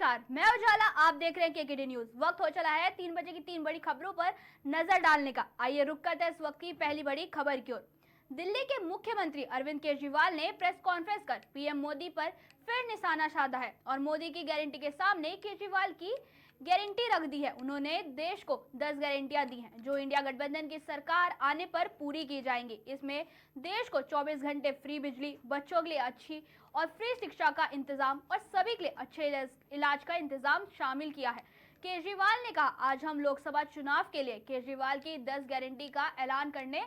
नमस्कार, मैं उजाला। आप देख रहे हैं केकेडी न्यूज। वक्त हो चला है 3 बजे की 3 बड़ी खबरों पर नजर डालने का। आइए रुक करते हैं इस वक्त की पहली बड़ी खबर की ओर। दिल्ली के मुख्यमंत्री अरविंद केजरीवाल ने प्रेस कॉन्फ्रेंस कर पीएम मोदी पर फिर निशाना साधा है और मोदी की गारंटी के सामने केजरीवाल की गारंटी रख दी है। उन्होंने देश को 10 गारंटियां दी हैं जो इंडिया गठबंधन की सरकार आने पर पूरी की जाएंगी। इसमें देश को 24 घंटे फ्री बिजली, बच्चों के लिए अच्छी और फ्री शिक्षा का इंतजाम और सभी के लिए अच्छे इलाज का इंतजाम शामिल किया है। केजरीवाल ने कहा, आज हम लोकसभा चुनाव के लिए केजरीवाल की 10 गारंटी का ऐलान करने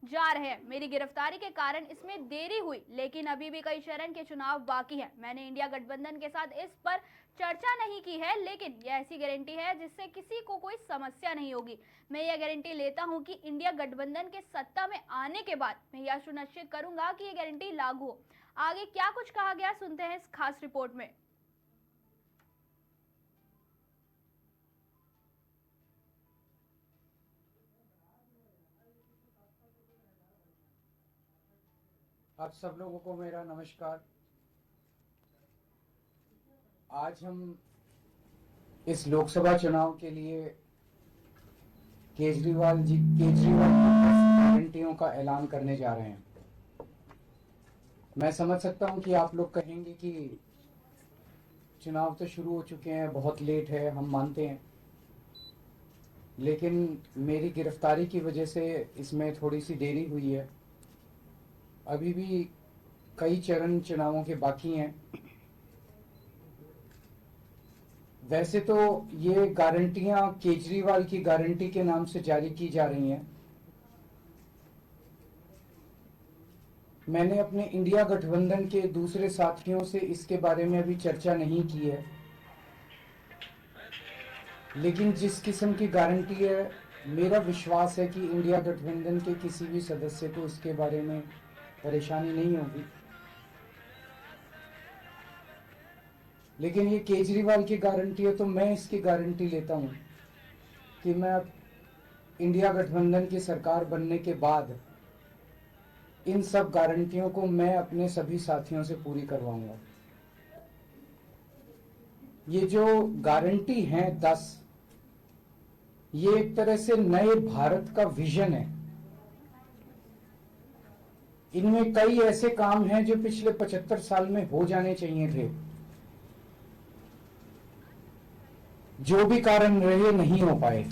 जा रहे हैं। मेरी गिरफ्तारी के कारण इसमें देरी हुई, लेकिन अभी भी कई चरण के चुनाव बाकी है। मैंने इंडिया गठबंधन के साथ इस पर चर्चा नहीं की है, लेकिन यह ऐसी गारंटी है जिससे किसी को कोई समस्या नहीं होगी। मैं यह गारंटी लेता हूं कि इंडिया गठबंधन के सत्ता में आने के बाद मैं यह सुनिश्चित करूंगा कि यह गारंटी लागू हो। आगे क्या कुछ कहा गया, सुनते हैं इस खास रिपोर्ट में। आप सब लोगों को मेरा नमस्कार। आज हम इस लोकसभा चुनाव के लिए केजरीवाल की गारंटियों का ऐलान करने जा रहे हैं। मैं समझ सकता हूं कि आप लोग कहेंगे कि चुनाव तो शुरू हो चुके हैं, बहुत लेट है, हम मानते हैं, लेकिन मेरी गिरफ्तारी की वजह से इसमें थोड़ी सी देरी हुई है। अभी भी कई चरण चुनावों के बाकी हैं। वैसे तो ये गारंटियां केजरीवाल की गारंटी के नाम से जारी की जा रही हैं। मैंने अपने इंडिया गठबंधन के दूसरे साथियों से इसके बारे में अभी चर्चा नहीं की है, लेकिन जिस किस्म की गारंटी है, मेरा विश्वास है कि इंडिया गठबंधन के किसी भी सदस्य को इसके बारे में परेशानी नहीं होगी। लेकिन ये केजरीवाल की गारंटी है, तो मैं इसकी गारंटी लेता हूं कि मैं इंडिया गठबंधन की सरकार बनने के बाद इन सब गारंटियों को मैं अपने सभी साथियों से पूरी करवाऊंगा। ये जो गारंटी है 10, ये एक तरह से नए भारत का विजन है। इनमें कई ऐसे काम हैं जो पिछले 75 साल में हो जाने चाहिए थे, जो भी कारण रहे नहीं हो पाए।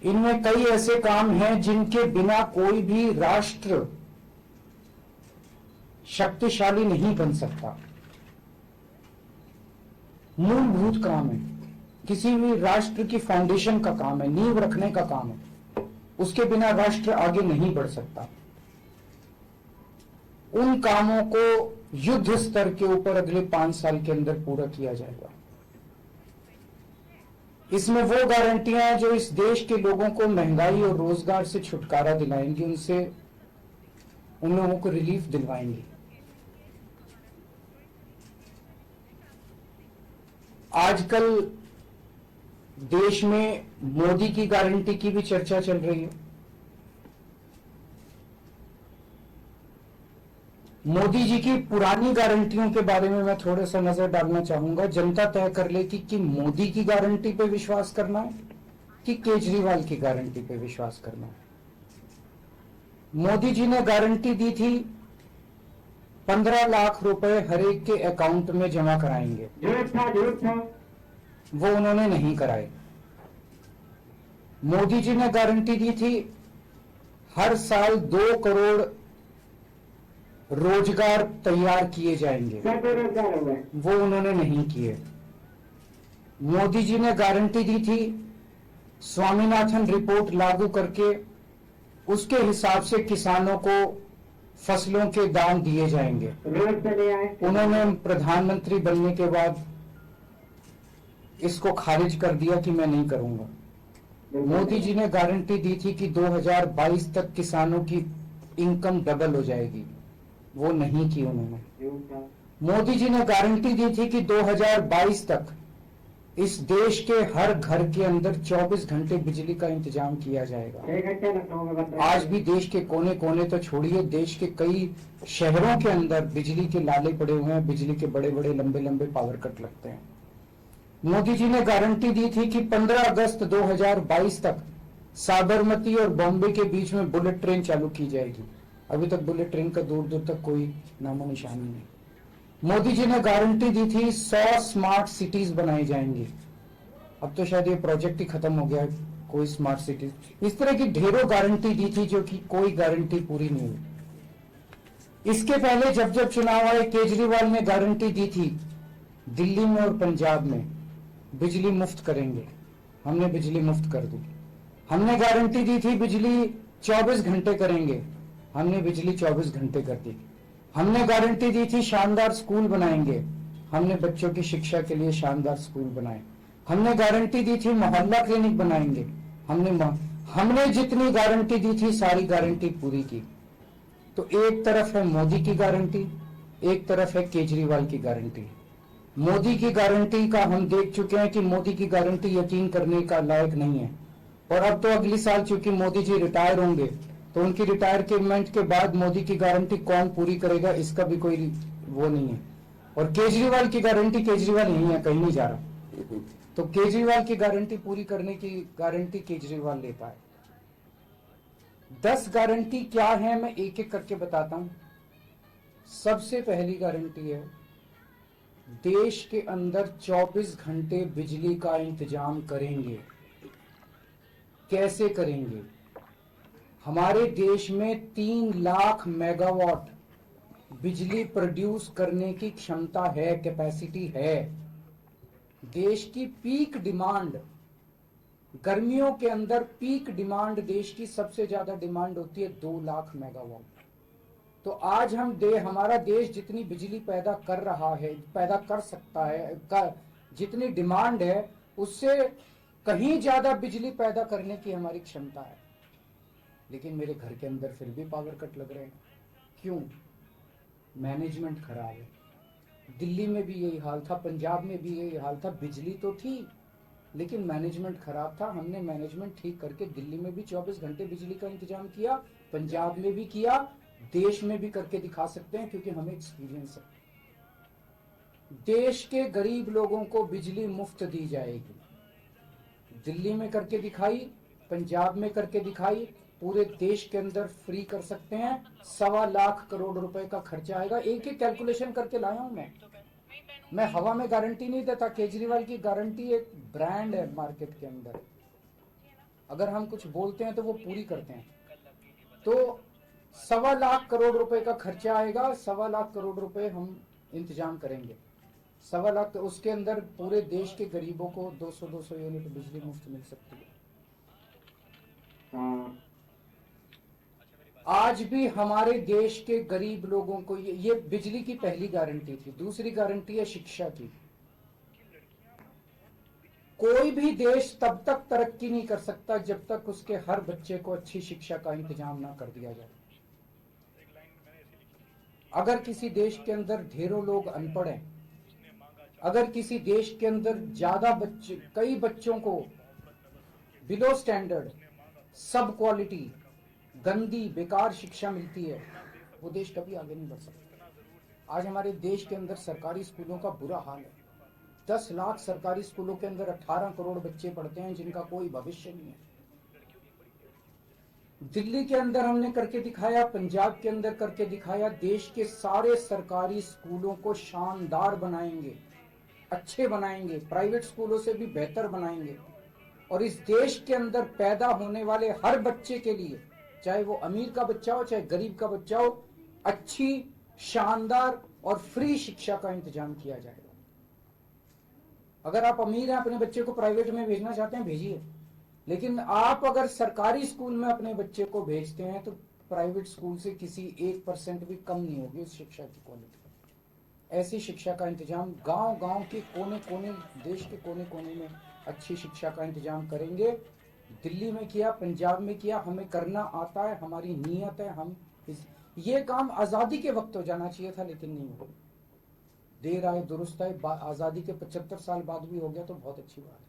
इनमें कई ऐसे काम हैं जिनके बिना कोई भी राष्ट्र शक्तिशाली नहीं बन सकता। मूलभूत काम है, किसी भी राष्ट्र की फाउंडेशन का काम है, नींव रखने का काम है। उसके बिना राष्ट्र आगे नहीं बढ़ सकता। उन कामों को युद्ध स्तर के ऊपर अगले 5 साल के अंदर पूरा किया जाएगा। इसमें वो गारंटियां हैं जो इस देश के लोगों को महंगाई और रोजगार से छुटकारा दिलाएंगी, उन लोगों को रिलीफ दिलवाएंगी। आजकल देश में मोदी की गारंटी की भी चर्चा चल रही है। मोदी जी की पुरानी गारंटियों के बारे में मैं थोड़ा सा नजर डालना चाहूंगा। जनता तय कर लेगी कि मोदी की गारंटी पे विश्वास करना है कि केजरीवाल की गारंटी पे विश्वास करना है। मोदी जी ने गारंटी दी थी 15 लाख रुपए हर एक के अकाउंट में जमा कराएंगे। झूठ था। वो उन्होंने नहीं कराए। मोदी जी ने गारंटी दी थी हर साल 2 करोड़ रोजगार तैयार किए जाएंगे। वो उन्होंने नहीं किए। मोदी जी ने गारंटी दी थी स्वामीनाथन रिपोर्ट लागू करके उसके हिसाब से किसानों को फसलों के दाम दिए जाएंगे। उन्होंने प्रधानमंत्री बनने के बाद इसको खारिज कर दिया कि मैं नहीं करूंगा। मोदी जी ने गारंटी दी थी कि 2022 तक किसानों की इनकम डबल हो जाएगी। वो नहीं की उन्होंने। मोदी जी ने गारंटी दी थी कि 2022 तक इस देश के हर घर के अंदर 24 घंटे बिजली का इंतजाम किया जाएगा। 6 घंटे लखनऊ में बंद आज भी देश के कोने कोने तो छोड़िए, देश के कई शहरों के अंदर बिजली के लाले पड़े हुए हैं, बिजली के बड़े बड़े लंबे लंबे पावर कट लगते हैं। मोदी जी ने गारंटी दी थी कि 15 अगस्त 2022 तक साबरमती और बॉम्बे के बीच में बुलेट ट्रेन चालू की जाएगी। अभी तक बुलेट ट्रेन का दूर दूर तक कोई नामो निशानी नहीं। मोदी जी ने गारंटी दी थी 100 स्मार्ट सिटीज बनाई जाएंगी। अब तो शायद ये प्रोजेक्ट ही खत्म हो गया है, कोई स्मार्ट सिटीज। इस तरह की ढेरों गारंटी दी थी जो कि कोई गारंटी पूरी नहीं हुई। इसके पहले जब जब चुनाव आए, केजरीवाल ने गारंटी दी थी दिल्ली में और पंजाब में बिजली मुफ्त करेंगे। हमने बिजली मुफ्त कर दी। हमने गारंटी दी थी बिजली 24 घंटे करेंगे। हमने बिजली 24 घंटे कर दी। हमने गारंटी दी थी शानदार स्कूल बनाएंगे। हमने बच्चों की शिक्षा के लिए शानदार स्कूल बनाए। हमने गारंटी दी थी मोहल्ला क्लिनिक बनाएंगे। हमने जितनी गारंटी दी थी सारी गारंटी पूरी की। तो एक तरफ है मोदी की गारंटी, एक तरफ है केजरीवाल की गारंटी। मोदी की गारंटी का हम देख चुके हैं कि मोदी की गारंटी यकीन करने का लायक नहीं है। और अब तो अगले साल चूंकि मोदी जी रिटायर होंगे, तो उनकी रिटायरमेंट के बाद मोदी की गारंटी कौन पूरी करेगा, इसका भी कोई वो नहीं है। और केजरीवाल की गारंटी, केजरीवाल नहीं है, कहीं नहीं जा रहा, तो केजरीवाल की गारंटी पूरी करने की गारंटी केजरीवाल लेता है। 10 गारंटी क्या है मैं एक एक करके बताता हूं। सबसे पहली गारंटी है देश के अंदर 24 घंटे बिजली का इंतजाम करेंगे। कैसे करेंगे? हमारे देश में 3 लाख मेगावाट बिजली प्रोड्यूस करने की क्षमता है, कैपेसिटी है। देश की पीक डिमांड, गर्मियों के अंदर पीक डिमांड देश की सबसे ज्यादा डिमांड होती है 2 लाख मेगावाट। तो आज हमारा देश जितनी बिजली पैदा कर रहा है, पैदा कर सकता है, जितनी डिमांड है उससे कहीं ज्यादा बिजली पैदा करने की हमारी क्षमता है। लेकिन मेरे घर के अंदर फिर भी पावर कट लग रहे हैं। क्यों? मैनेजमेंट खराब है। दिल्ली में भी यही हाल था, पंजाब में भी यही हाल था। बिजली तो थी लेकिन मैनेजमेंट खराब था। हमने मैनेजमेंट ठीक करके दिल्ली में भी 24 घंटे बिजली का इंतजाम किया, पंजाब में भी किया, देश में भी करके दिखा सकते हैं क्योंकि हमें एक्सपीरियंस है। देश के गरीब लोगों को बिजली मुफ्त दी जाएगी। दिल्ली में करके दिखाई, पंजाब में करके दिखाई, पूरे देश के अंदर फ्री कर सकते हैं। 1.25 लाख करोड़ रुपए का खर्चा आएगा। एक ही कैलकुलेशन करके लाया हूं मैं हवा में गारंटी नहीं देता। केजरीवाल की गारंटी एक ब्रांड है मार्केट के अंदर। अगर हम कुछ बोलते हैं तो वो पूरी करते हैं। तो 1.25 लाख करोड़ रुपए का खर्चा आएगा। 1.25 लाख करोड़ रुपए हम इंतजाम करेंगे। 1.25 लाख, तो उसके अंदर पूरे देश के गरीबों को 200 यूनिट बिजली मुफ्त मिल सकती है। आज भी हमारे देश के गरीब लोगों को ये बिजली की पहली गारंटी थी। दूसरी गारंटी है शिक्षा की। कोई भी देश तब तक तरक्की नहीं कर सकता जब तक उसके हर बच्चे को अच्छी शिक्षा का इंतजाम ना कर दिया जाए। अगर किसी देश के अंदर ढेरों लोग अनपढ़ हैं, अगर किसी देश के अंदर ज्यादा बच्चे, कई बच्चों को बिलो स्टैंडर्ड, सब क्वालिटी, गंदी बेकार शिक्षा मिलती है, वो देश कभी आगे नहीं बढ़ सकता। आज हमारे देश के अंदर सरकारी स्कूलों का बुरा हाल है। 10 लाख सरकारी स्कूलों के अंदर 18 करोड़ बच्चे पढ़ते हैं जिनका कोई भविष्य नहीं है। दिल्ली के अंदर हमने करके दिखाया, पंजाब के अंदर करके दिखाया। देश के सारे सरकारी स्कूलों को शानदार बनाएंगे, अच्छे बनाएंगे, प्राइवेट स्कूलों से भी बेहतर बनाएंगे। और इस देश के अंदर पैदा होने वाले हर बच्चे के लिए, चाहे वो अमीर का बच्चा हो चाहे गरीब का बच्चा हो, अच्छी, शानदार और फ्री शिक्षा का इंतजाम किया जाएगा। अगर आप अमीर हैं, अपने बच्चे को प्राइवेट में भेजना चाहते हैं, भेजिए। लेकिन आप अगर सरकारी स्कूल में अपने बच्चे को भेजते हैं तो प्राइवेट स्कूल से किसी 1% भी कम नहीं होगी उस शिक्षा की क्वालिटी। ऐसी शिक्षा का इंतजाम गांव-गांव के कोने-कोने, देश के कोने-कोने में अच्छी शिक्षा का इंतजाम करेंगे। दिल्ली में किया, पंजाब में किया, हमें करना आता है, हमारी नीयत है। ये काम आजादी के वक्त हो जाना चाहिए था लेकिन नहीं हुआ। देर आए दुरुस्त आए, आजादी के 75 साल बाद भी हो गया तो बहुत अच्छी बात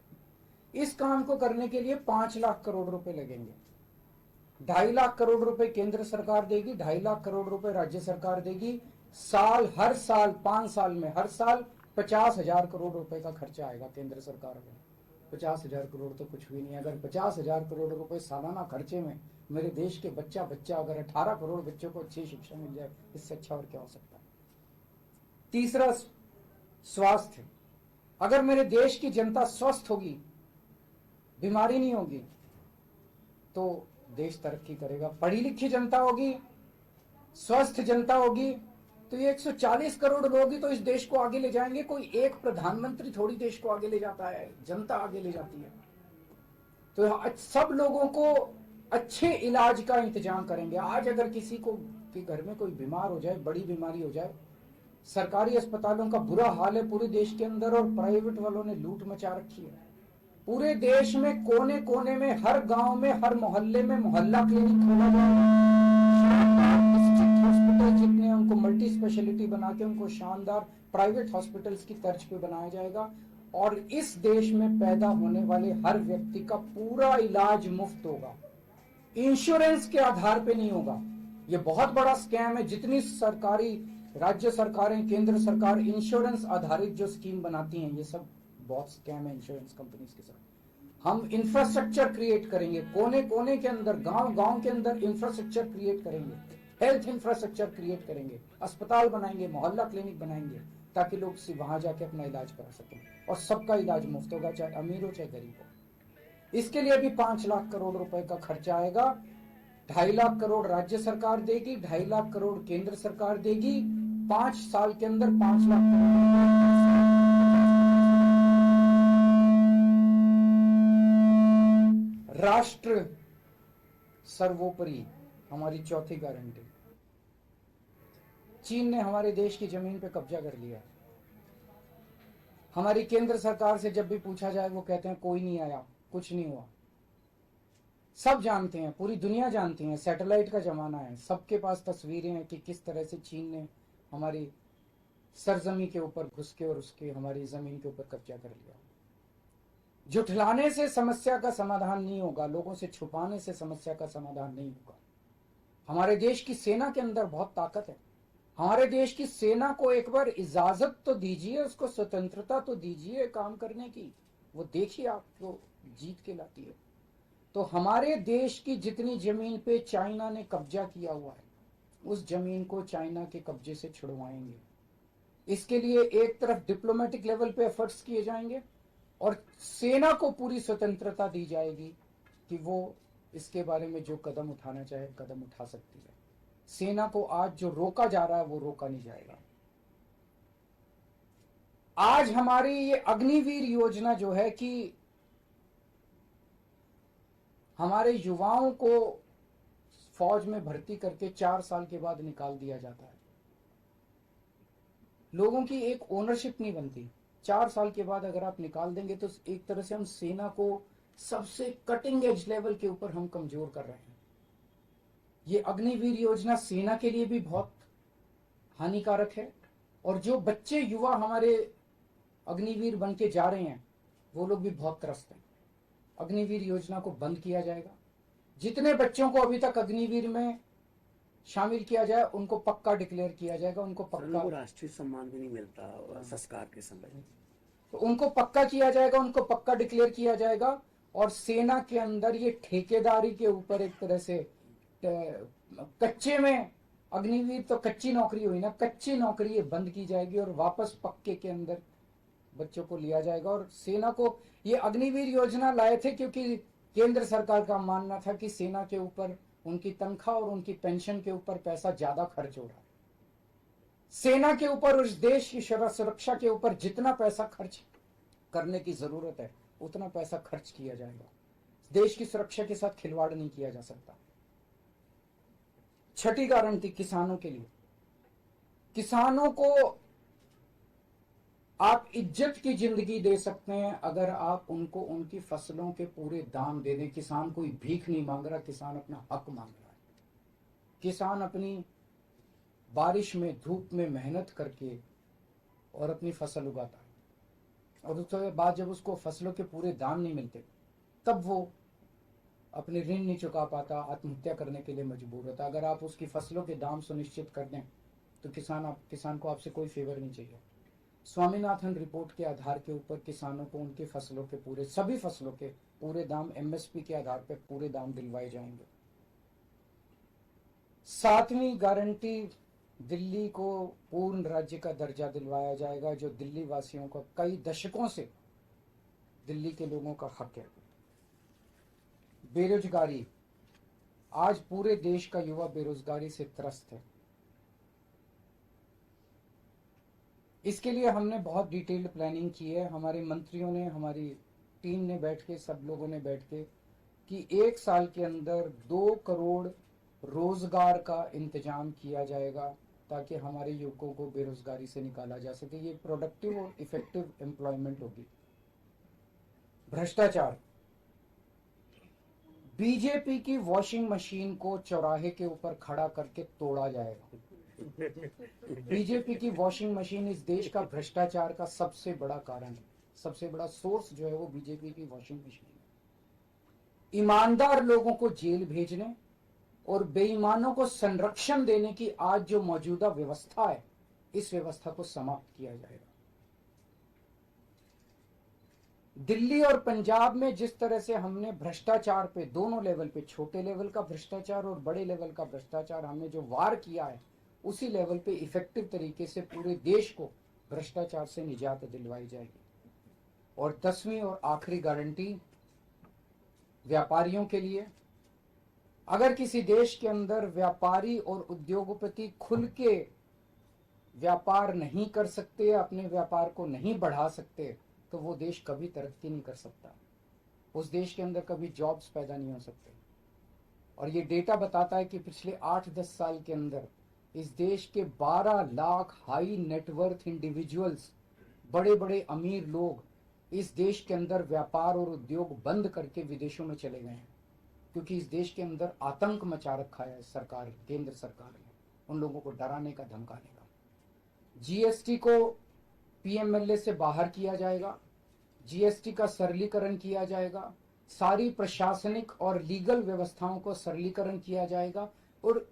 है। इस काम को करने के लिए 5 लाख करोड़ रुपए लगेंगे। 2.5 लाख करोड़ रुपए केंद्र सरकार देगी, 2.5 लाख करोड़ रुपए राज्य सरकार देगी। हर साल 5 साल में हर साल 50,000 करोड़ रुपए का खर्चा आएगा केंद्र सरकार में। 50,000 करोड़ तो कुछ भी नहीं है। अगर 50,000 करोड़ रुपए सालाना खर्चे में मेरे देश के बच्चा अगर 18 करोड़ बच्चों को अच्छी शिक्षा मिल जाए, इससे अच्छा और क्या हो सकता है। तीसरा, स्वास्थ्य। अगर मेरे देश की जनता स्वस्थ होगी, बीमारी नहीं होगी, तो देश तरक्की करेगा। पढ़ी लिखी जनता होगी, स्वस्थ जनता होगी, तो ये 140 करोड़ लोग ही तो इस देश को आगे ले जाएंगे। कोई एक प्रधानमंत्री थोड़ी देश को आगे ले जाता है, जनता आगे ले जाती है। तो सब लोगों को अच्छे इलाज का इंतजाम करेंगे। आज अगर किसी को के घर में कोई बीमार हो जाए, बड़ी बीमारी हो जाए, सरकारी अस्पतालों का बुरा हाल है पूरे देश के अंदर, और प्राइवेट वालों ने लूट मचा रखी है। पूरे देश में कोने कोने में, हर गांव में, हर मोहल्ले में मोहल्ला क्लिनिक खोला जाएगा। हॉस्पिटल जितने हैं उनको मल्टी स्पेशलिटी बना के उनको शानदार प्राइवेट हॉस्पिटल्स की तर्ज पे बनाया जाएगा। और इस देश में पैदा होने वाले हर व्यक्ति का पूरा इलाज मुफ्त होगा, इंश्योरेंस के आधार पे नहीं होगा। ये बहुत बड़ा स्कैम है। जितनी सरकारी, राज्य सरकारें, केंद्र सरकार इंश्योरेंस आधारित जो स्कीम बनाती हैं, ये सब बहुत स्कैम है इंश्योरेंस कंपनीज के साथ। हम इंफ्रास्ट्रक्चर क्रिएट करेंगे, कोने कोने के अंदर, गांव गांव के अंदर इंफ्रास्ट्रक्चर क्रिएट करेंगे, हेल्थ इंफ्रास्ट्रक्चर क्रिएट करेंगे, अस्पताल बनाएंगे, मोहल्ला क्लिनिक बनाएंगे, ताकि लोग वहां जाके अपना इलाज करा सकें। और सबका इलाज मुफ्त होगा, चाहे अमीर हो चाहे गरीब हो। इसके लिए भी 5 लाख करोड़ रुपए का खर्चा आएगा। 2.5 लाख करोड़ राज्य सरकार देगी, 2.5 लाख करोड़ केंद्र सरकार देगी। 5 साल के अंदर 5 लाख करोड़। राष्ट्र सर्वोपरि हमारी चौथी गारंटी। चीन ने हमारे देश की जमीन पे कब्जा कर लिया। हमारी केंद्र सरकार से जब भी पूछा जाए, वो कहते हैं कोई नहीं आया, कुछ नहीं हुआ। सब जानते हैं, पूरी दुनिया जानती है, सैटेलाइट का जमाना है, सबके पास तस्वीरें हैं कि किस तरह से चीन ने हमारी सरजमी के ऊपर घुस के और उसके हमारी जमीन के ऊपर कब्जा कर लिया। जुठलाने से समस्या का समाधान नहीं होगा, लोगों से छुपाने से समस्या का समाधान नहीं होगा। हमारे देश की सेना के अंदर बहुत ताकत है। हमारे देश की सेना को एक बार इजाजत तो दीजिए, उसको स्वतंत्रता तो दीजिए काम करने की। वो देखिए आपको जीत के लाती है। तो हमारे देश की जितनी जमीन पे चाइना ने कब्जा किया हुआ है, उस जमीन को चाइना के कब्जे से छुड़वाएंगे। इसके लिए एक तरफ डिप्लोमेटिक लेवल पे एफर्ट्स किए जाएंगे और सेना को पूरी स्वतंत्रता दी जाएगी कि वो इसके बारे में जो कदम उठाना चाहे कदम उठा सकती है। सेना को आज जो रोका जा रहा है वो रोका नहीं जाएगा। आज हमारी ये अग्निवीर योजना जो है कि हमारे युवाओं को फौज में भर्ती करके 4 साल के बाद निकाल दिया जाता है। लोगों की एक ओनरशिप नहीं बनती। 4 साल के बाद अगर आप निकाल देंगे तो एक तरह से हम सेना को सबसे कटिंग एज लेवल के ऊपर हम कमजोर कर रहे हैं। ये अग्निवीर योजना सेना के लिए भी बहुत हानिकारक है। और जो बच्चे युवा हमारे अग्निवीर बन के जा रहे हैं वो लोग भी बहुत त्रस्त हैं। अग्निवीर योजना को बंद किया जाएगा। जितने बच्चों को अभी तक अग्निवीर में शामिल किया जाए उनको पक्का डिक्लेयर किया जाएगा। उनको पक्का राष्ट्रीय सम्मान भी नहीं मिलता संस्कार के समय, तो उनको पक्का किया जाएगा, उनको पक्का डिक्लेयर किया जाएगा। और सेना के अंदर ये ठेकेदारी के ऊपर एक तरह से कच्चे में, अग्निवीर तो कच्ची नौकरी हुई ना, कच्ची नौकरी ये बंद की जाएगी और वापस पक्के के अंदर बच्चों को लिया जाएगा। और सेना को ये अग्निवीर योजना लाए थे क्योंकि केंद्र सरकार का मानना था कि सेना के ऊपर उनकी तनख्वाह और उनकी पेंशन के ऊपर पैसा ज्यादा खर्च हो रहा है। सेना के ऊपर, उस देश की सुरक्षा के ऊपर जितना पैसा खर्च करने की जरूरत है उतना पैसा खर्च किया जाएगा। देश की सुरक्षा के साथ खिलवाड़ नहीं किया जा सकता। छठी गारंटी किसानों के लिए। किसानों को आप इज्जत की जिंदगी दे सकते हैं अगर आप उनको उनकी फसलों के पूरे दाम दे दें। किसान कोई भीख नहीं मांग रहा, किसान अपना हक मांग रहा है। किसान अपनी बारिश में, धूप में मेहनत करके और अपनी फसल उगाता है, और उसके बाद जब उसको फसलों के पूरे दाम नहीं मिलते तब वो अपने ऋण नहीं चुका पाता, आत्महत्या करने के लिए मजबूर होता। अगर आप उसकी फसलों के दाम सुनिश्चित कर दें तो किसान को आपसे कोई फेवर नहीं चाहिए। स्वामीनाथन रिपोर्ट के आधार के ऊपर किसानों को उनके फसलों के पूरे, सभी फसलों के पूरे दाम एमएसपी के आधार पर पूरे दाम दिलवाए जाएंगे। 7वीं गारंटी, दिल्ली को पूर्ण राज्य का दर्जा दिलवाया जाएगा, जो दिल्ली वासियों का कई दशकों से दिल्ली के लोगों का हक है। बेरोजगारी, आज पूरे देश का युवा बेरोजगारी से त्रस्त है। इसके लिए हमने बहुत डिटेल्ड प्लानिंग की है। हमारे मंत्रियों ने, हमारी टीम ने बैठ के, सब लोगों ने बैठ के, कि 1 साल के अंदर 2 करोड़ रोजगार का इंतजाम किया जाएगा ताकि हमारे युवकों को बेरोजगारी से निकाला जा सके। ये प्रोडक्टिव और इफेक्टिव एम्प्लॉयमेंट होगी। भ्रष्टाचार, बीजेपी की वॉशिंग मशीन को चौराहे के ऊपर खड़ा करके तोड़ा जाएगा। बीजेपी की वॉशिंग मशीन इस देश का भ्रष्टाचार का सबसे बड़ा कारण है। सबसे बड़ा सोर्स जो है वो बीजेपी की वॉशिंग मशीन है। ईमानदार लोगों को जेल भेजने और बेईमानों को संरक्षण देने की आज जो मौजूदा व्यवस्था है, इस व्यवस्था को समाप्त किया जाएगा। दिल्ली और पंजाब में जिस तरह से हमने भ्रष्टाचार पे, दोनों लेवल पे, छोटे लेवल का भ्रष्टाचार और बड़े लेवल का भ्रष्टाचार, हमने जो वार किया है, उसी लेवल पे इफेक्टिव तरीके से पूरे देश को भ्रष्टाचार से निजात दिलवाई जाएगी। और 10वीं और आखिरी गारंटी व्यापारियों के लिए, अगर किसी देश के अंदर व्यापारी और उद्योगपति खुल के व्यापार नहीं कर सकते, अपने व्यापार को नहीं बढ़ा सकते, तो वो देश कभी तरक्की नहीं कर सकता। उस देश के अंदर कभी जॉब्स पैदा नहीं हो सकते। और ये डेटा बताता है कि पिछले 8-10 साल के अंदर इस देश के 12 लाख हाई नेटवर्थ इंडिविजुअल्स, बड़े बड़े अमीर लोग इस देश के अंदर व्यापार और उद्योग बंद करके विदेशों में चले गए हैं, क्योंकि इस देश के अंदर आतंक मचा रखा है सरकार, केंद्र सरकार ने, उन लोगों को डराने का, धमकाने का। जीएसटी को पीएमएलए से बाहर किया जाएगा, जीएसटी का सरलीकरण किया जाएगा, सारी प्रशासनिक और लीगल व्यवस्थाओं को सरलीकरण किया जाएगा, और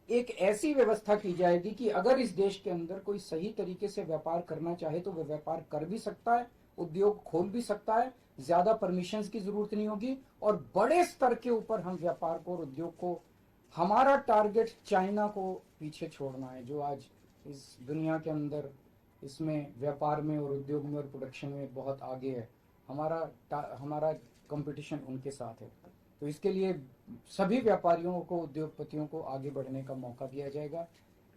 एक ऐसी व्यवस्था की जाएगी कि अगर इस देश के अंदर कोई सही तरीके से व्यापार करना चाहे तो वह व्यापार कर भी सकता है, उद्योग खोल भी सकता है, ज्यादा परमिशंस की जरूरत नहीं होगी, और बड़े स्तर के ऊपर हम व्यापार को और उद्योग को, हमारा टारगेट चाइना को पीछे छोड़ना है, जो आज इस दुनिया के अंदर इसमें व्यापार में और उद्योग में और प्रोडक्शन में बहुत आगे है। हमारा कंपटीशन उनके साथ है। तो इसके लिए सभी व्यापारियों को, उद्योगपतियों को आगे बढ़ने का मौका दिया जाएगा।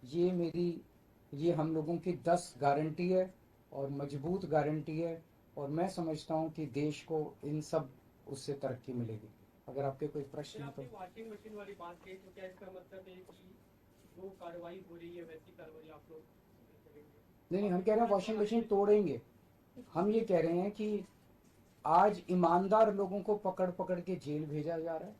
ये हम लोगों की 10 गारंटी है और मजबूत गारंटी है, और मैं समझता हूं कि देश को इन सब उससे तरक्की मिलेगी। अगर आपके कोई प्रश्न है तो। वॉशिंग मशीन वाली बात कही, तो क्या इसका मतलब है कि जो कार्रवाई हो रही है वैसी कार्रवाई आप लोग करेंगे? नहीं, हम कह रहे हैं वॉशिंग मशीन तोड़ेंगे। हम ये कह रहे हैं कि आज ईमानदार लोगों को पकड़ पकड़ के जेल भेजा जा रहा है,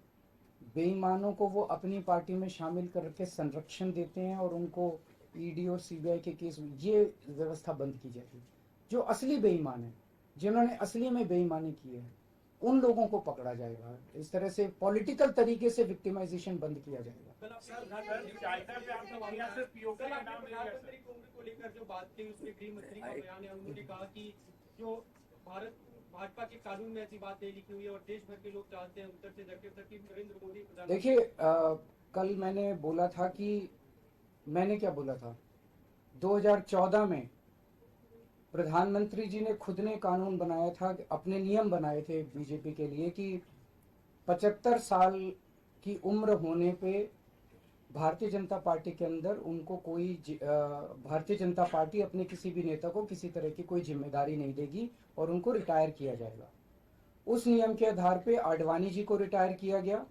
बेईमानों को वो अपनी पार्टी में शामिल करके संरक्षण देते हैं, और उनको ईडी और सीबीआई के केस में, ये व्यवस्था बंद की जाएगी। जो असली बेईमान है, जिन्होंने असली में बेईमानी की है, उन लोगों को पकड़ा जाएगा। इस तरह से पॉलिटिकल तरीके से विक्टिमाइजेशन बंद किया जाएगा। प्रधानमंत्री की उम्र को लेकर जो बात की, उसमें गृह मंत्री का बयान है, उन्होंने कहा कि जो भाजपा के कानून में ऐसी बात नहीं लिखी हुई है और देश भर के लोग चाहते हैं उत्तर से दक्षिण तक की नरेंद्र मोदी। देखिए, कल मैंने बोला था कि, मैंने क्या बोला था, 2014 में प्रधानमंत्री जी ने खुद ने कानून बनाया था, अपने नियम बनाए थे बीजेपी के लिए कि 75 साल की उम्र होने पे भारतीय जनता पार्टी के अंदर उनको कोई, भारतीय जनता पार्टी अपने किसी भी नेता को किसी तरह की कोई जिम्मेदारी नहीं देगी और उनको रिटायर किया जाएगा। उस नियम के आधार पे आडवाणी जी को रिटायर किया गया,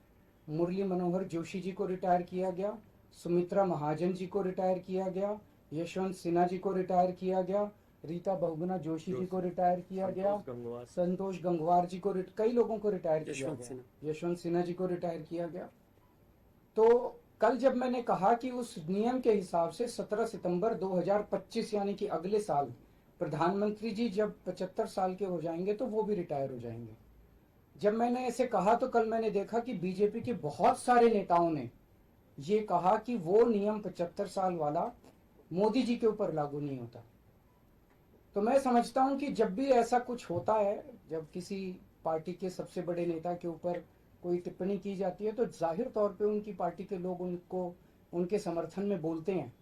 मुरली मनोहर जोशी जी को रिटायर किया गया, सुमित्रा महाजन जी को रिटायर किया गया, यशवंत सिन्हा जी को रिटायर किया गया, रीता बहुगुणा जोशी जी को रिटायर किया गया, संतोष गंगवार जी को, कई लोगों को रिटायर किया गया, यशवंत सिन्हा जी को रिटायर किया गया। तो कल जब मैंने कहा कि उस नियम के हिसाब से 17 सितंबर 2025 यानी कि अगले साल प्रधानमंत्री जी जब 75 साल के हो जाएंगे तो वो भी रिटायर हो जाएंगे। जब मैंने ऐसे कहा तो कल मैंने देखा कि बीजेपी के बहुत सारे नेताओं ने ये कहा कि वो नियम 75 साल वाला मोदी जी के ऊपर लागू नहीं होता। तो मैं समझता हूं कि जब भी ऐसा कुछ होता है, जब किसी पार्टी के सबसे बड़े नेता के ऊपर कोई टिप्पणी की जाती है तो जाहिर तौर पे उनकी पार्टी के लोग उनको उनके समर्थन में बोलते हैं।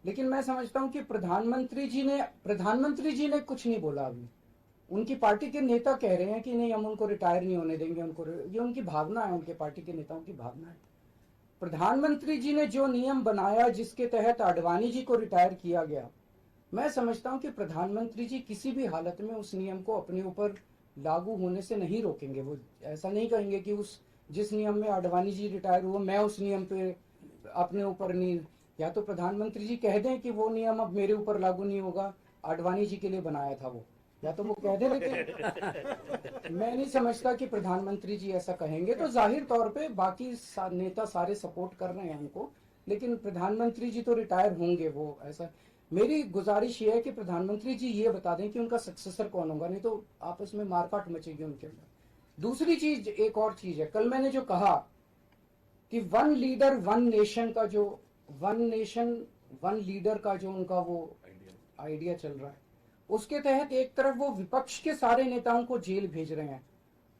लेकिन मैं समझता हूं कि प्रधानमंत्री जी ने कुछ नहीं बोला अभी। उनकी पार्टी के नेता कह रहे हैं कि नहीं, हम उनको रिटायर नहीं होने देंगे, ये उनकी भावना है, उनके पार्टी के नेताओं की भावना है। प्रधानमंत्री जी ने जो नियम बनाया जिसके तहत आडवाणी जी को रिटायर किया गया, मैं समझता हूं कि प्रधानमंत्री जी किसी भी हालत में उस नियम को अपने ऊपर लागू होने से नहीं रोकेंगे। वो ऐसा नहीं कहेंगे कि उस जिस नियम में आडवाणी जी रिटायर हुए मैं उस नियम पे अपने ऊपर नहीं। या तो प्रधानमंत्री जी कह दें कि वो नियम अब मेरे ऊपर लागू नहीं होगा, आडवाणी जी के लिए बनाया था वो, या तो वो कह दें। लेकिन मैं नहीं समझता कि प्रधानमंत्री जी ऐसा कहेंगे। तो जाहिर तौर पे बाकी नेता सारे सपोर्ट कर रहे हैं उनको, लेकिन प्रधानमंत्री जी तो रिटायर होंगे। वो ऐसा, मेरी गुजारिश ये है कि प्रधानमंत्री जी ये बता दें कि उनका सक्सेसर कौन होगा, नहीं तो आपस में मारकाट मचेगी उनके अंदर। दूसरी चीज, एक और चीज है, कल मैंने जो कहा कि वन लीडर वन नेशन का जो वन नेशन वन लीडर का जो उनका वो आइडिया चल रहा है, उसके तहत एक तरफ वो विपक्ष के सारे नेताओं को जेल भेज रहे हैं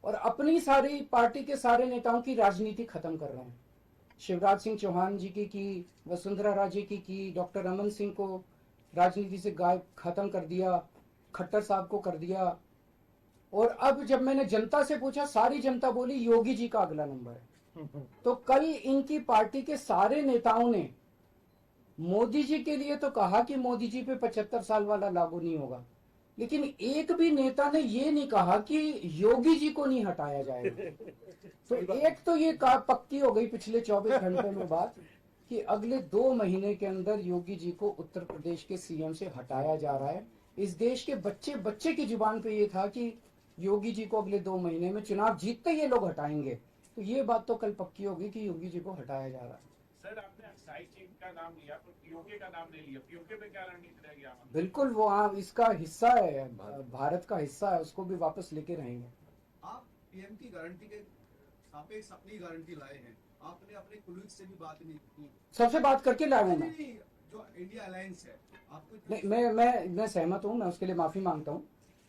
और अपनी सारी पार्टी के सारे नेताओं की राजनीति खत्म कर रहे हैं। शिवराज सिंह चौहान जी की, वसुंधरा राजे की, डॉक्टर रमन सिंह को राजनीति से गायब खत्म कर दिया, खट्टर साहब को कर दिया। और अब जब मैंने जनता से पूछा, सारी जनता बोली योगी जी का अगला नंबर है। तो कल इनकी पार्टी के सारे नेताओं ने मोदी जी के लिए तो कहा कि मोदी जी पे 75 साल वाला लागू नहीं होगा, लेकिन एक भी नेता ने ये नहीं कहा कि योगी जी को नहीं हटाया जाएगा। तो एक तो ये पक्की हो गई पिछले 24 घंटे में बात कि अगले 2 महीने के अंदर योगी जी को उत्तर प्रदेश के सीएम से हटाया जा रहा है। इस देश के बच्चे बच्चे की जुबान पे ये था कि योगी जी को अगले 2 महीने में चुनाव जीतते ये लोग हटाएंगे। तो ये बात तो कल पक्की होगी कि योगी जी को हटाया जा रहा है। सर, आपने एक्साइज चीफ का नाम लिया तो पीओके का नाम ले लिया, पीओके पे क्या रणनीति रहेगी आपकी? बिल्कुल, वो इसका हिस्सा है, भारत का हिस्सा है, उसको भी वापस लेके रहेंगे। आप पीएम की गारंटी के सापेक्ष अपनी गारंटी लाए हैं, आपने अपने कुलीग से भी बात नहीं की। सबसे बात करके लाया हूं मैं। नहीं, जो इंडिया अलायंस है आपको नहीं, मैं सहमत हूं, मैं उसके लिए माफी मांगता हूं।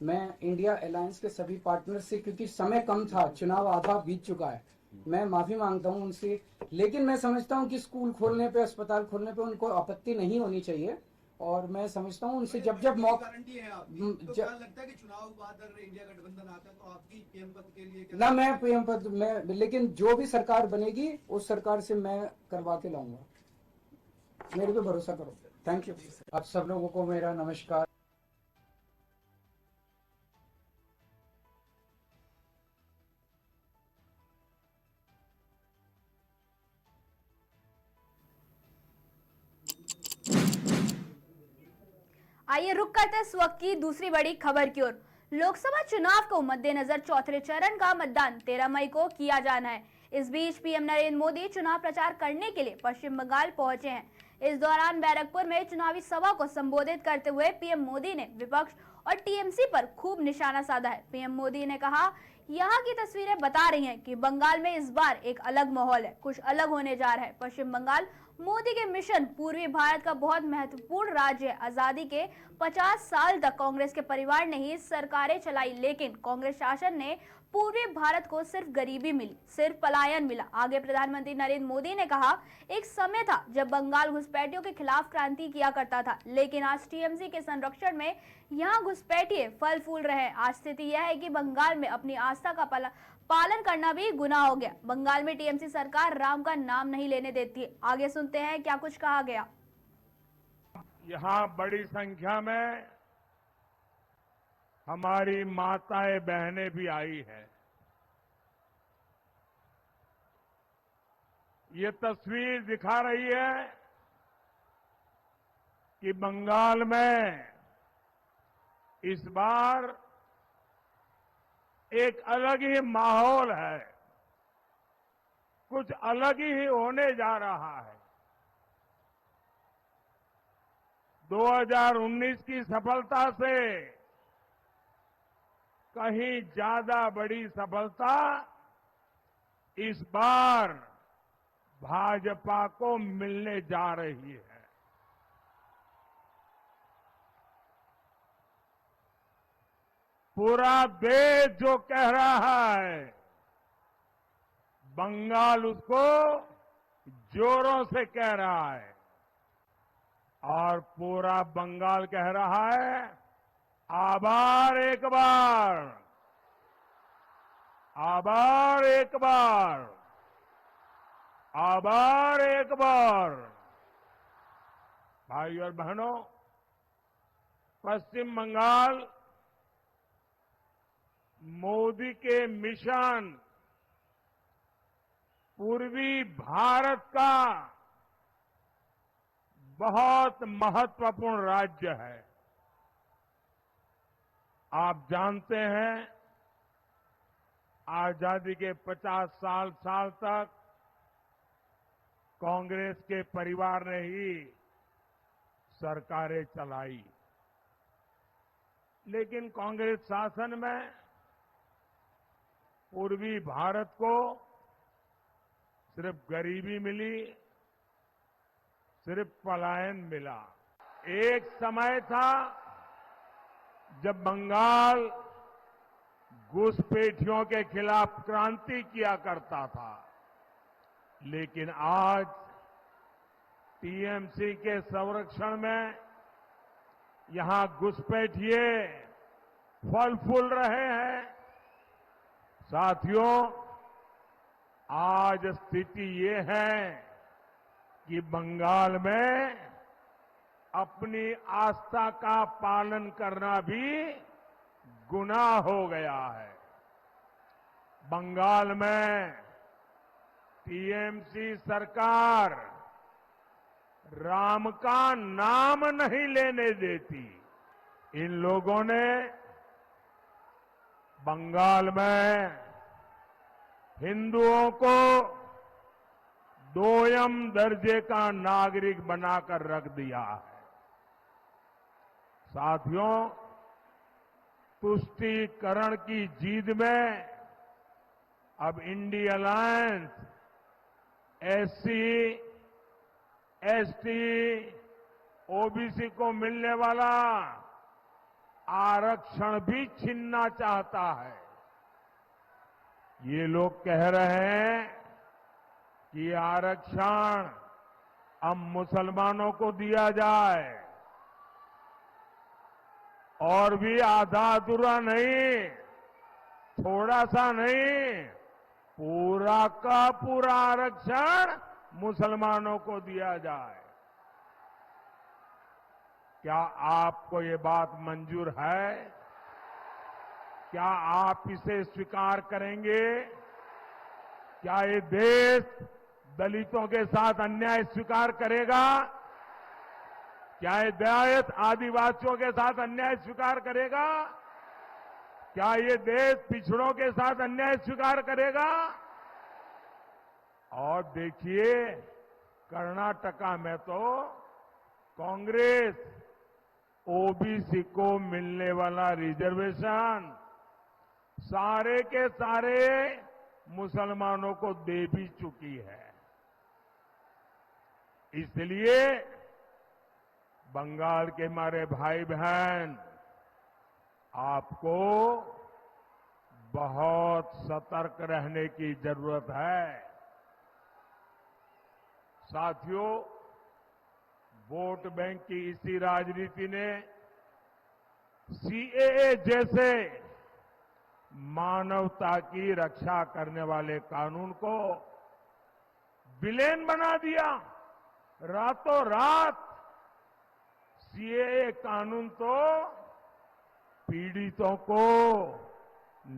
मैं इंडिया अलायंस के सभी पार्टनर से, क्योंकि समय कम था, चुनाव आधा बीत चुका है, मैं माफी मांगता हूं उनसे। लेकिन मैं समझता हूं कि स्कूल खोलने पे, अस्पताल खोलने पे उनको आपत्ति नहीं होनी चाहिए। और मैं समझता हूं उनसे जब मौका गारंटी है आपकी, तो क्या लगता है कि चुनाव बाद अगर इंडिया गठबंधन आता है तो आपकी पीएम पद के लिए ना, मैं पीएम पद में, लेकिन जो भी सरकार बनेगी उस सरकार से मैं करवा के लाऊंगा, मेरे पे भरोसा करो। Thank you. आप सब लोगों को मेरा नमस्कार। आइए रुक करते हैं इस वक्त की दूसरी बड़ी खबर की ओर। लोकसभा चुनाव को मद्देनजर चौथे चरण का मतदान 13 मई को किया जाना है। इस बीच पीएम नरेंद्र मोदी चुनाव प्रचार करने के लिए पश्चिम बंगाल पहुंचे हैं। इस दौरान बैरकपुर में चुनावी सभा को संबोधित करते हुए पीएम मोदी ने विपक्ष और टीएमसी पर खूब निशाना साधा है। पीएम मोदी ने कहा, यहाँ की तस्वीरें बता रही हैं कि बंगाल में इस बार एक अलग माहौल है, कुछ अलग होने जा रहा है। पश्चिम बंगाल मोदी के मिशन पूर्वी भारत का बहुत महत्वपूर्ण राज्य है। आजादी के 50 साल तक कांग्रेस के परिवार ने ही सरकारें चलाई, लेकिन कांग्रेस शासन ने पूर्वी भारत को सिर्फ गरीबी मिली, सिर्फ पलायन मिला। आगे प्रधानमंत्री नरेंद्र मोदी ने कहा, एक समय था जब बंगाल घुसपैठियों के खिलाफ क्रांति किया करता था, लेकिन आज टीएमसी के संरक्षण में यहाँ घुसपैठिए फल फूल रहे हैं। आज स्थिति यह है कि बंगाल में अपनी आस्था का पालन करना भी गुनाह हो गया। बंगाल में टीएमसी सरकार राम का नाम नहीं लेने देती है। आगे सुनते हैं क्या कुछ कहा गया। यहाँ बड़ी संख्या में हमारी माताएं बहनें भी आई हैं। ये तस्वीर दिखा रही है कि बंगाल में इस बार एक अलग ही माहौल है। कुछ अलग ही होने जा रहा है। 2019 की सफलता से कहीं ज्यादा बड़ी सफलता इस बार भाजपा को मिलने जा रही है। पूरा देश जो कह रहा है, बंगाल उसको जोरों से कह रहा है और पूरा बंगाल कह रहा है, आभार एक बार, आभार एक बार, आभार एक बार। भाई और बहनों, पश्चिम बंगाल मोदी के मिशन पूर्वी भारत का बहुत महत्वपूर्ण राज्य है। आप जानते हैं, आजादी के 50 साल तक कांग्रेस के परिवार ने ही सरकारें चलाई, लेकिन कांग्रेस शासन में पूर्वी भारत को सिर्फ गरीबी मिली, सिर्फ पलायन मिला। एक समय था जब बंगाल घुसपैठियों के खिलाफ क्रांति किया करता था, लेकिन आज टीएमसी के संरक्षण में यहां घुसपैठिए फल फूल रहे हैं। साथियों, आज स्थिति ये है कि बंगाल में अपनी आस्था का पालन करना भी गुनाह हो गया है। बंगाल में टीएमसी सरकार राम का नाम नहीं लेने देती। इन लोगों ने बंगाल में हिंदुओं को दोयम दर्जे का नागरिक बनाकर रख दिया है। साथियों, तुष्टीकरण की जीत में अब India alliance SC, ST, OBC को मिलने वाला आरक्षण भी छीनना चाहता है। ये लोग कह रहे हैं कि आरक्षण अब मुसलमानों को दिया जाए, और भी आधा अधूरा नहीं, थोड़ा सा नहीं, पूरा का पूरा आरक्षण मुसलमानों को दिया जाए। क्या आपको ये बात मंजूर है? क्या आप इसे स्वीकार करेंगे? क्या ये देश दलितों के साथ अन्याय स्वीकार करेगा? क्या ये देश आदिवासियों के साथ अन्याय स्वीकार करेगा? क्या ये देश पिछड़ों के साथ अन्याय स्वीकार करेगा? और देखिए, कर्नाटका में तो कांग्रेस ओबीसी को मिलने वाला रिजर्वेशन सारे के सारे मुसलमानों को दे भी चुकी है। इसलिए बंगाल के हमारे भाई बहन, आपको बहुत सतर्क रहने की जरूरत है। साथियों, वोट बैंक की इसी राजनीति ने सीएए जैसे मानवता की रक्षा करने वाले कानून को विलेन बना दिया। रातों रात सीएए कानून तो पीड़ितों को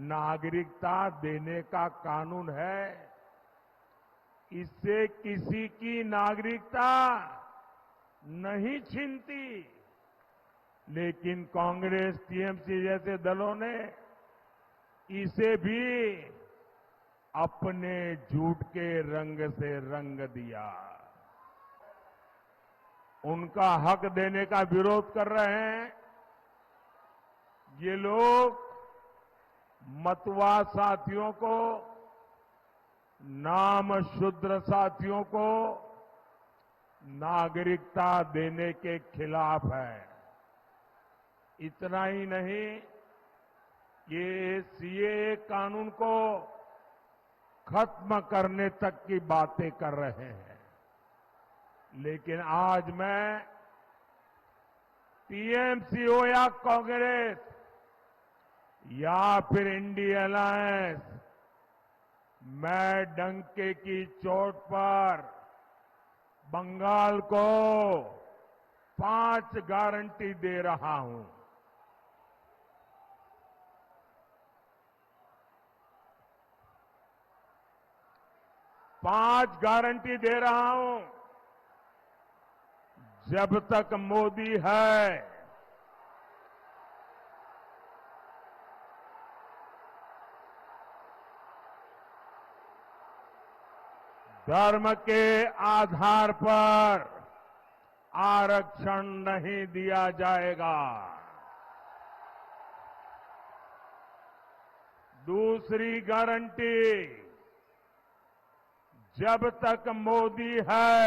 नागरिकता देने का कानून है। इससे किसी की नागरिकता नहीं छीनती, लेकिन कांग्रेस, टीएमसी जैसे दलों ने इसे भी अपने झूठ के रंग से रंग दिया। उनका हक देने का विरोध कर रहे हैं ये लोग। मतवा साथियों को, नाम शूद्र साथियों को नागरिकता देने के खिलाफ है। इतना ही नहीं, ये सीएए कानून को खत्म करने तक की बातें कर रहे हैं। लेकिन आज मैं टीएमसी हो या कांग्रेस या फिर इंडिया अलायंस, मैं डंके की चोट पर बंगाल को 5 गारंटी दे रहा हूं। पांच गारंटी दे रहा हूं। जब तक मोदी है, धर्म के आधार पर आरक्षण नहीं दिया जाएगा। दूसरी गारंटी, जब तक मोदी है,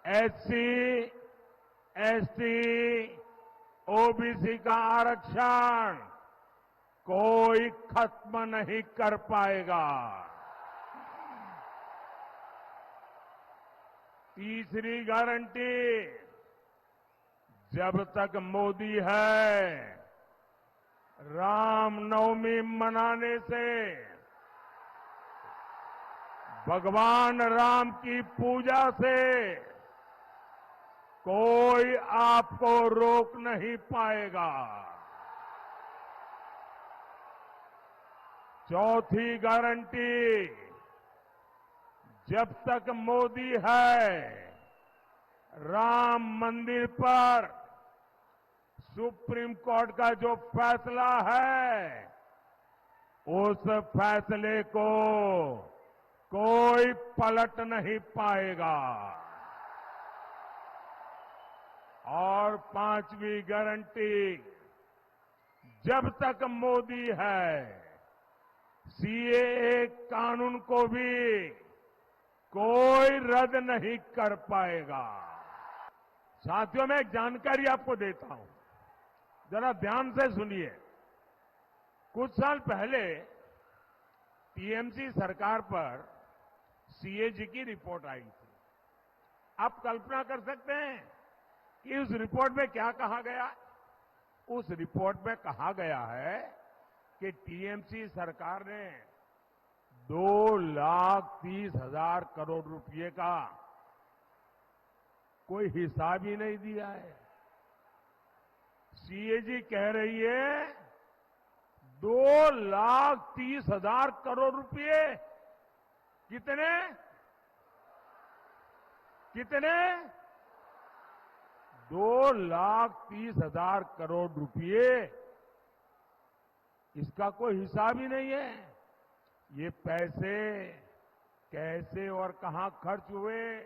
एससी, एसटी, ओबीसी का आरक्षण कोई खत्म नहीं कर पाएगा। तीसरी गारंटी, जब तक मोदी है, रामनवमी मनाने से, भगवान राम की पूजा से कोई आपको रोक नहीं पाएगा। चौथी गारंटी, जब तक मोदी है, राम मंदिर पर सुप्रीम कोर्ट का जो फैसला है, उस फैसले को कोई पलट नहीं पाएगा। और पांचवी गारंटी, जब तक मोदी है, सीएए कानून को भी कोई रद्द नहीं कर पाएगा। साथियों, मैं एक जानकारी आपको देता हूं, जरा ध्यान से सुनिए। कुछ साल पहले टीएमसी सरकार पर सीएजी की रिपोर्ट आई थी। आप कल्पना कर सकते हैं कि उस रिपोर्ट में क्या कहा गया? उस रिपोर्ट में कहा गया है कि टीएमसी सरकार ने 2,30,000 करोड़ रुपए का कोई हिसाब ही नहीं दिया है। सीएजी कह रही है 2,30,000 करोड़ रुपए। कितने? 2,30,000 करोड़ रुपए। इसका कोई हिसाब ही नहीं है। ये पैसे कैसे और कहां खर्च हुए,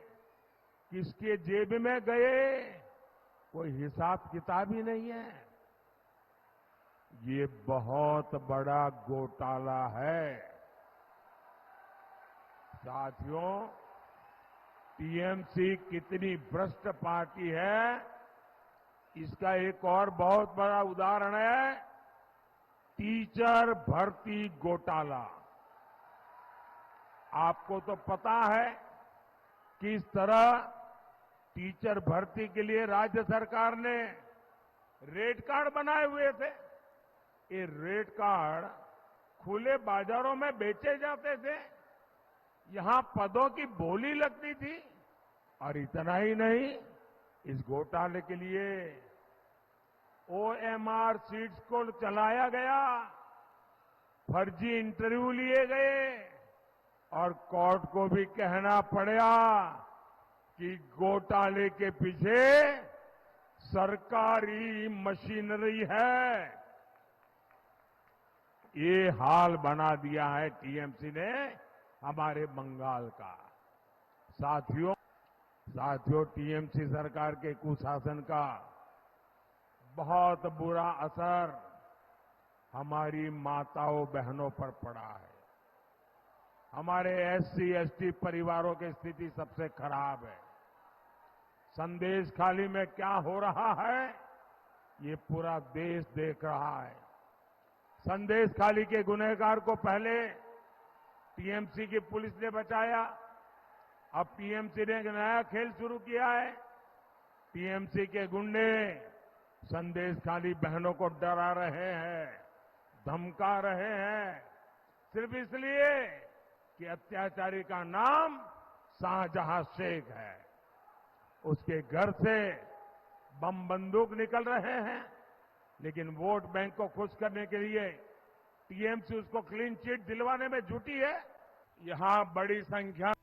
किसके जेब में गए, कोई हिसाब किताब ही नहीं है। ये बहुत बड़ा घोटाला है। साथियों, टीएमसी कितनी भ्रष्ट पार्टी है, इसका एक और बहुत बड़ा उदाहरण है टीचर भर्ती घोटाला। आपको तो पता है किस तरह टीचर भर्ती के लिए राज्य सरकार ने रेट कार्ड बनाए हुए थे। ये रेट कार्ड खुले बाजारों में बेचे जाते थे, यहां पदों की बोली लगती थी। और इतना ही नहीं, इस घोटाले के लिए ओएमआर सीट्स को चलाया गया, फर्जी इंटरव्यू लिए गए और कोर्ट को भी कहना पड़ा कि घोटाले के पीछे सरकारी मशीनरी है। ये हाल बना दिया है टीएमसी ने हमारे बंगाल का। साथियों टीएमसी सरकार के कुशासन का बहुत बुरा असर हमारी माताओं बहनों पर पड़ा है। हमारे एससी एसटी परिवारों की स्थिति सबसे खराब है। संदेश खाली में क्या हो रहा है ये पूरा देश देख रहा है। संदेश खाली के गुनहगार को पहले टीएमसी की पुलिस ने बचाया, अब टीएमसी ने एक नया खेल शुरू किया है। टीएमसी के गुंडे संदेश खाली बहनों को डरा रहे हैं, धमका रहे हैं, सिर्फ इसलिए कि अत्याचारी का नाम शाहजहां शेख है। उसके घर से बम बंदूक निकल रहे हैं, लेकिन वोट बैंक को खुश करने के लिए टीएमसी उसको क्लीन चिट दिलवाने में जुटी है। यहां बड़ी संख्या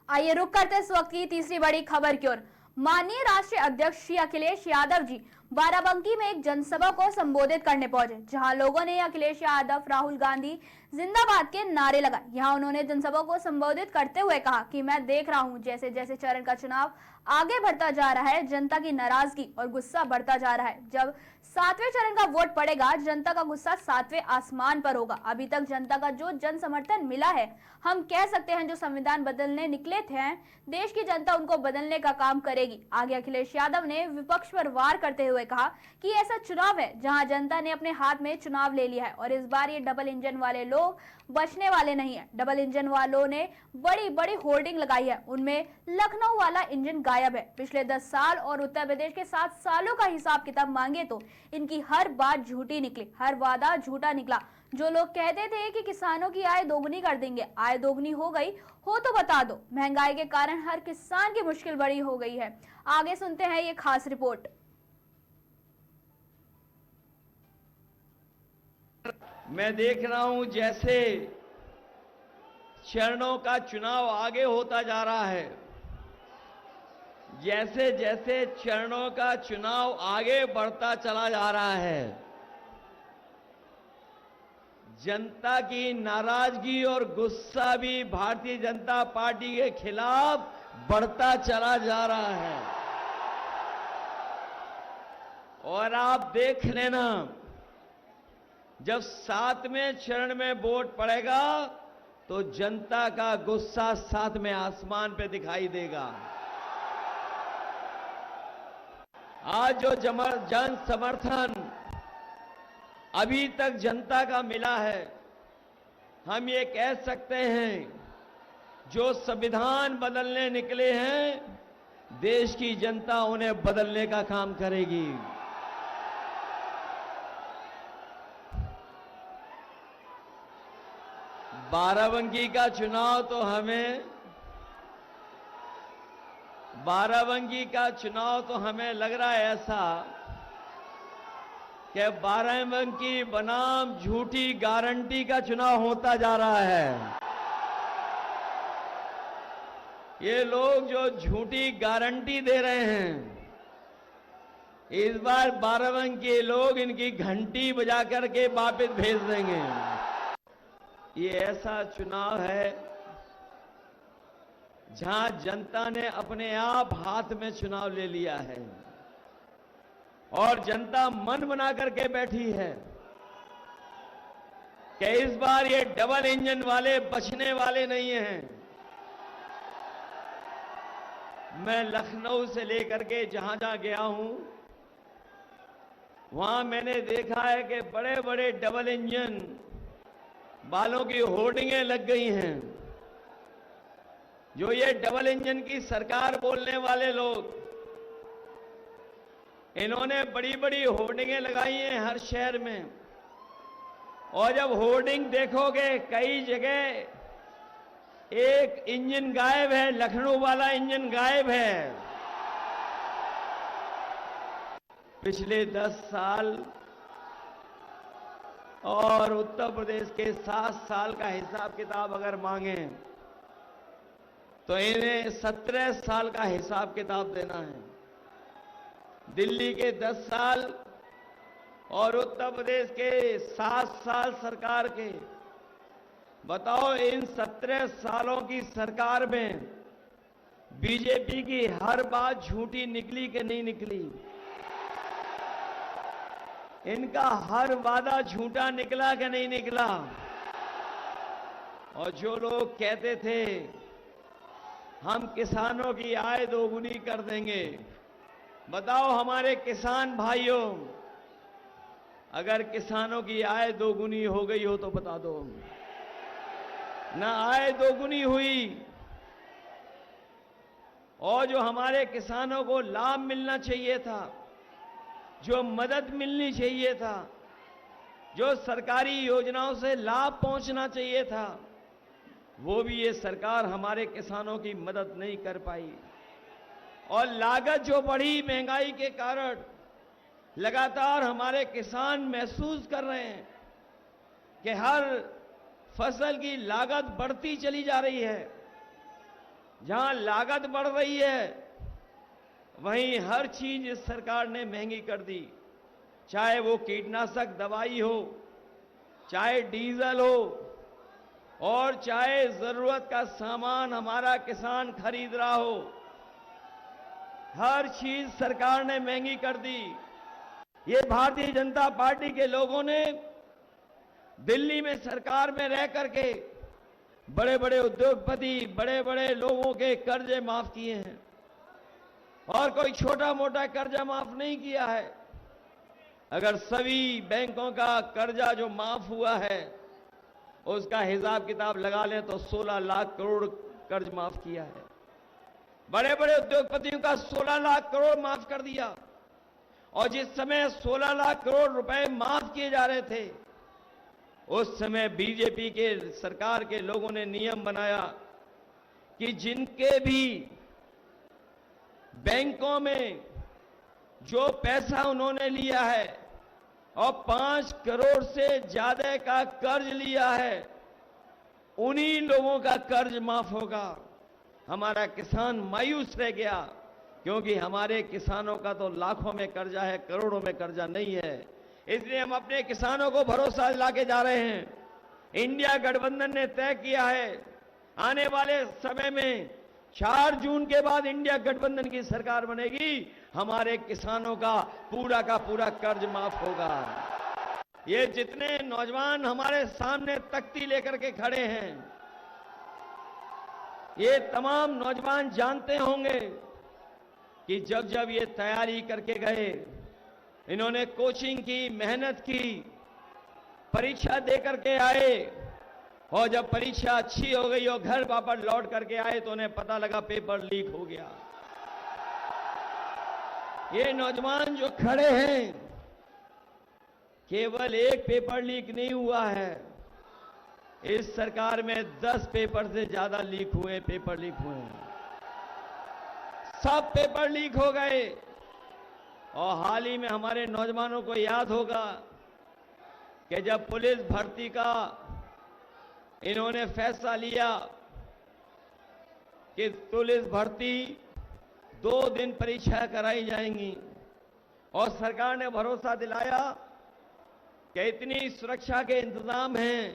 आइए रुक करते इस वक्त की तीसरी बड़ी खबर की ओर। माननीय राष्ट्रीय अध्यक्ष श्री अखिलेश यादव जी बाराबंकी में एक जनसभा को संबोधित करने पहुंचे, जहां लोगों ने अखिलेश यादव, राहुल गांधी जिंदाबाद के नारे लगाए। यहां उन्होंने जनसभा को संबोधित करते हुए कहा कि मैं देख रहा हूं जैसे जैसे चरण का चुनाव आगे बढ़ता जा रहा है, जनता की नाराजगी और गुस्सा बढ़ता जा रहा है। जब 7वें चरण का वोट पड़ेगा, जनता का गुस्सा 7वें आसमान पर होगा। अभी तक जनता का जो जन समर्थन मिला है, हम कह सकते हैं जो संविधान बदलने निकले थे, देश की जनता उनको बदलने का काम करेगी। आगे अखिलेश यादव ने विपक्ष पर वार करते हुए कहा कि ऐसा चुनाव है जहां जनता ने अपने हाथ में चुनाव ले लिया है और इस बार ये डबल इंजन वाले लोग बचने वाले नहीं है। डबल इंजन वालों ने बड़ी बड़ी होर्डिंग लगाई है, उनमें लखनऊ वाला इंजन गायब है। पिछले 10 साल और उत्तर प्रदेश के 7 सालों का हिसाब किताब मांगे तो इनकी हर बात झूठी निकली, हर वादा झूठा निकला। जो लोग कहते थे कि किसानों की आय दोगुनी कर देंगे, आय दोगुनी हो गई हो तो बता दो। महंगाई के कारण हर किसान की मुश्किल बड़ी हो गई है। आगे सुनते हैं ये खास रिपोर्ट। मैं देख रहा हूं जैसे चरणों का चुनाव आगे होता जा रहा है, जैसे जैसे चरणों का चुनाव आगे बढ़ता चला जा रहा है, जनता की नाराजगी और गुस्सा भी भारतीय जनता पार्टी के खिलाफ बढ़ता चला जा रहा है। और आप देख लेना, जब 7वें चरण में वोट पड़ेगा तो जनता का गुस्सा 7वें आसमान पे दिखाई देगा। आज जो जन समर्थन अभी तक जनता का मिला है, हम ये कह सकते हैं जो संविधान बदलने निकले हैं, देश की जनता उन्हें बदलने का काम करेगी। बाराबंकी का चुनाव तो हमें लग रहा है ऐसा कि बाराबंकी बनाम झूठी गारंटी का चुनाव होता जा रहा है। ये लोग जो झूठी गारंटी दे रहे हैं, इस बार बाराबंकी लोग इनकी घंटी बजा करके वापस भेज देंगे। ये ऐसा चुनाव है जहां जनता ने अपने आप हाथ में चुनाव ले लिया है और जनता मन बना करके बैठी है कि इस बार ये डबल इंजन वाले बचने वाले नहीं हैं। मैं लखनऊ से लेकर के जहां जहां गया हूं, वहां मैंने देखा है कि बड़े बड़े डबल इंजन वालों की होर्डिंगें लग गई हैं। जो ये डबल इंजन की सरकार बोलने वाले लोग, इन्होंने बड़ी बड़ी होर्डिंगें लगाई हैं हर शहर में, और जब होर्डिंग देखोगे कई जगह एक इंजन गायब है, लखनऊ वाला इंजन गायब है। पिछले 10 साल और उत्तर प्रदेश के 7 साल का हिसाब किताब अगर मांगे तो इन्हें 17 साल का हिसाब किताब देना है। दिल्ली के 10 साल और उत्तर प्रदेश के 7 साल सरकार के, बताओ इन 17 सालों की सरकार में बीजेपी की हर बात झूठी निकली कि नहीं निकली? इनका हर वादा झूठा निकला कि नहीं निकला? और जो लोग कहते थे हम किसानों की आय दोगुनी कर देंगे, बताओ हमारे किसान भाइयों, अगर किसानों की आय दोगुनी हो गई हो तो बता दो। ना आय दोगुनी हुई, और जो हमारे किसानों को लाभ मिलना चाहिए था, जो मदद मिलनी चाहिए था, जो सरकारी योजनाओं से लाभ पहुंचना चाहिए था, वो भी ये सरकार हमारे किसानों की मदद नहीं कर पाई। और लागत जो बढ़ी महंगाई के कारण, लगातार हमारे किसान महसूस कर रहे हैं कि हर फसल की लागत बढ़ती चली जा रही है। जहां लागत बढ़ रही है वहीं हर चीज इस सरकार ने महंगी कर दी, चाहे वो कीटनाशक दवाई हो, चाहे डीजल हो, और चाहे जरूरत का सामान हमारा किसान खरीद रहा हो। हर चीज सरकार ने महंगी कर दी। ये भारतीय जनता पार्टी के लोगों ने दिल्ली में सरकार में रह करके बड़े बड़े उद्योगपति, बड़े बड़े लोगों के कर्जे माफ किए हैं, और कोई छोटा मोटा कर्जा माफ नहीं किया है। अगर सभी बैंकों का कर्जा जो माफ हुआ है उसका हिसाब किताब लगा लें तो 16 लाख करोड़ कर्ज माफ किया है। बड़े बड़े उद्योगपतियों का 16 लाख करोड़ माफ कर दिया। और जिस समय 16 लाख करोड़ रुपए माफ किए जा रहे थे, उस समय बीजेपी के सरकार के लोगों ने नियम बनाया कि जिनके भी बैंकों में जो पैसा उन्होंने लिया है और 5 करोड़ से ज्यादा का कर्ज लिया है, उन्हीं लोगों का कर्ज माफ होगा। हमारा किसान मायूस रह गया, क्योंकि हमारे किसानों का तो लाखों में कर्जा है, करोड़ों में कर्जा नहीं है। इसलिए हम अपने किसानों को भरोसा दिलाके जा रहे हैं। इंडिया गठबंधन ने तय किया है आने वाले समय में 4 जून के बाद इंडिया गठबंधन की सरकार बनेगी, हमारे किसानों का पूरा कर्ज माफ होगा। ये जितने नौजवान हमारे सामने तख्ती लेकर के खड़े हैं, ये तमाम नौजवान जानते होंगे कि जब जब ये तैयारी करके गए, इन्होंने कोचिंग की, मेहनत की, परीक्षा दे करके आए, और जब परीक्षा अच्छी हो गई और घर वापस लौट करके आए तो उन्हें पता लगा पेपर लीक हो गया। ये नौजवान जो खड़े हैं, केवल एक पेपर लीक नहीं हुआ है, इस सरकार में 10 पेपर से ज्यादा पेपर लीक हुए हैं। सब पेपर लीक हो गए। और हाल ही में हमारे नौजवानों को याद होगा कि जब पुलिस भर्ती का इन्होंने फैसला लिया कि पुलिस भर्ती 2 दिन परीक्षा कराई जाएंगी, और सरकार ने भरोसा दिलाया कि इतनी सुरक्षा के इंतजाम हैं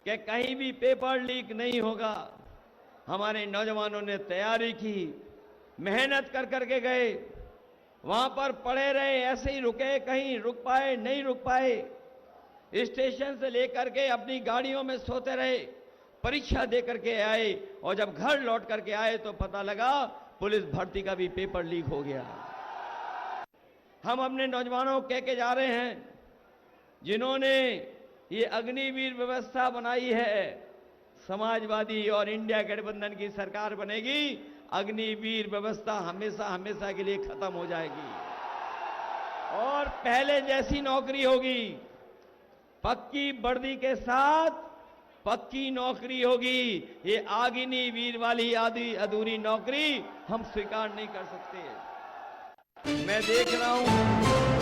कि कहीं भी पेपर लीक नहीं होगा। हमारे नौजवानों ने तैयारी की, मेहनत कर करके गए, वहां पर पड़े रहे, ऐसे ही रुके, कहीं रुक पाए नहीं रुक पाए, स्टेशन से लेकर के अपनी गाड़ियों में सोते रहे, परीक्षा दे करके आए, और जब घर लौट करके आए तो पता लगा पुलिस भर्ती का भी पेपर लीक हो गया। हम अपने नौजवानों को कह के जा रहे हैं, जिन्होंने ये अग्निवीर व्यवस्था बनाई है, समाजवादी और इंडिया गठबंधन की सरकार बनेगी, अग्निवीर व्यवस्था हमेशा के लिए खत्म हो जाएगी और पहले जैसी नौकरी होगी। पक्की वर्दी के साथ पक्की नौकरी होगी। ये अग्निवीर वाली आधी अधूरी नौकरी हम स्वीकार नहीं कर सकते। मैं देख रहा हूं